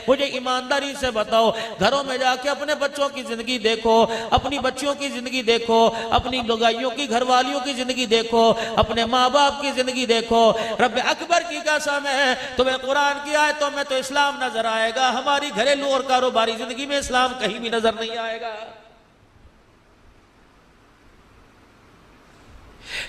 मुझे ईमानदारी से बताओ, घरों में जाके अपने बच्चों की जिंदगी देखो, अपनी बच्चियों की जिंदगी देखो, अपनी लुगाइयों की घरवालियों की जिंदगी देखो, अपने माँ बाप की जिंदगी देखो। रब अकबर की कसम है, तुम्हें कुरान की आयतों में तो इस्लाम नजर आएगा, हमारी घरेलू और कारोबारी जिंदगी में इस्लाम कहीं भी नजर नहीं आएगा।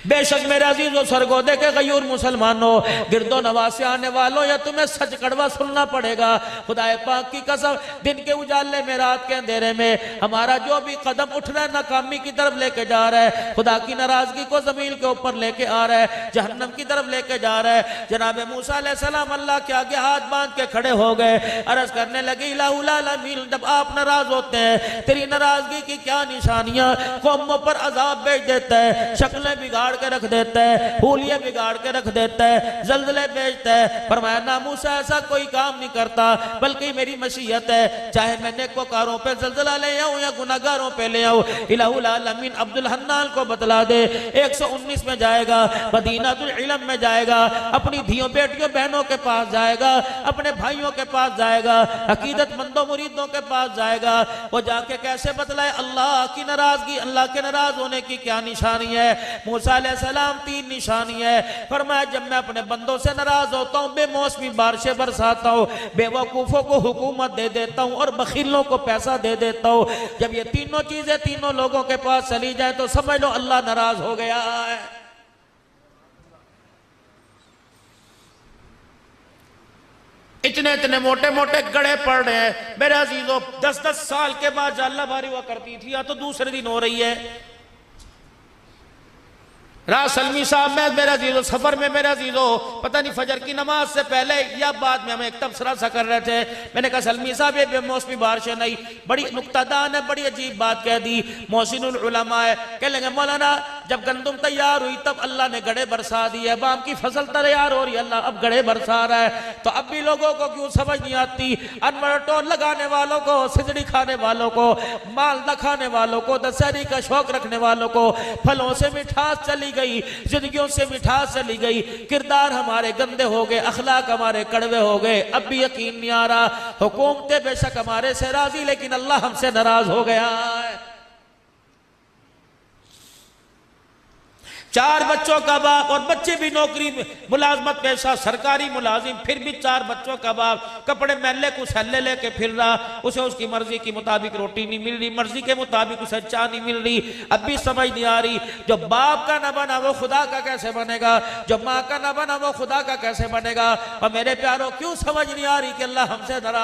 बेशक मेरे अजीजों सरगोदे के गयूर मुसलमानों, गिरदो नवाज से आने वालों, या तुम्हें सच कड़वा सुनना पड़ेगा। खुदाए पाक की कसम, दिन के उजाले में, रात के अंधेरे में हमारा जो भी कदम उठ रहा है नाकामी की तरफ लेके जा रहा है, खुदा की नाराजगी को जमीन के ऊपर लेके आ रहा है, जहन्नम की तरफ लेके जा रहा है। जनाब मूसा अलैहिस्सलाम अल्लाह के आगे हाथ बांध के खड़े हो गए, अर्ज करने लगे, इलाहुल आलमीन, जब आप नाराज होते हैं तेरी नाराजगी की क्या निशानियां? कौमों पर अजाब भेज देता है, शक्लें बिगाड़ के रख देता है, हुलिये बिगाड़ के रख देता है, जल्जले भेजता है। फरमाया ना मूसा ऐसा कोई काम नहीं करता, बल्कि मेरी मशीयत है, चाहे मैं नेकोकारों पे जल्जला ले आऊं या गुनाहगारों पे ले आऊं। इलाहुल आलमीन अब्दुल हन्नान को बतला दे, 119 में जाएगा, मदीनातुल इल्म में जाएगा, अपनी धियों बेटियों बहनों के पास जाएगा, अपने भाइयों के पास जाएगा, अकीदतमंदों मुरीदों के पास जाएगा। वो जाके कैसे बतलाए अल्लाह की नाराजगी, अल्लाह के नाराज होने की क्या निशानी है? मूसा अलैहिस्सलाम 3 निशानी है। फरमाया जब मैं अपने बंदों से नाराज होता हूँ, बेमौसमी बारिशें बरसाता हूँ, बेवकूफों को हुकूमत दे देता हूँ और बखीलों को पैसा दे देता हूँ। जब ये तीनों चीजें तीनों लोगों के पास चली जाए तो समझ लो अल्लाह नाराज हो गया है। इतने इतने मोटे मोटे गड़े पड़ रहे हैं मेरे अजीजों। 10-10 साल के बाद जाल्ला बारी हुआ करती थी, या तो दूसरे दिन हो रही है। राज सलमी साहब में मेरा जीजो सफर में, मेरा जीजो पता नहीं फजर की नमाज से पहले या बाद में हमें एक तबसरा सा कर रहे थे। मैंने कहा सलमी साहब ये बेमौसमी बारिशें नहीं, बड़ी नुक्तादान है, बड़ी अजीब बात कह दी। मोहसिनुल उलमा है, कह लेंगे मौलाना जब गंदुम तैयार हुई तब अल्लाह ने गड़े बरसा दिए, अब आम की फसल तैयार हो रही है, अल्लाह अब गड़े बरसा रहा है। तो अब भी लोगों को क्यों समझ नहीं आती? अनवर टोन लगाने वालों को, सिजड़ी खाने वालों को, माल न खाने वालों को, दशहरी का शौक रखने वालों को फलों से मिठास चली गई, जिंदगियों से मिठास चली गई, किरदार हमारे गंदे हो गए, अखलाक हमारे कड़वे हो गए। अब भी यकीन नहीं आ रहा, हुकूमतें बेशक हमारे से राजी, लेकिन अल्लाह हमसे नाराज हो गया है। 4 बच्चों का बाप, और बच्चे भी नौकरी मुलाजमत पेशा, सरकारी मुलाजिम, फिर भी 4 बच्चों का बाप, कपड़े मैले कुछ हल्ले लेके फिर रहा, उसे उसकी मर्जी के मुताबिक रोटी नहीं मिल रही, मर्जी के मुताबिक उसे चाय नहीं मिल रही। अब भी समझ नहीं आ रही, जो बाप का न बना वो खुदा का कैसे बनेगा, जो माँ का न बना वो खुदा का कैसे बनेगा। और मेरे प्यारों क्यों समझ नहीं आ रही कि अल्लाह हमसे नाराज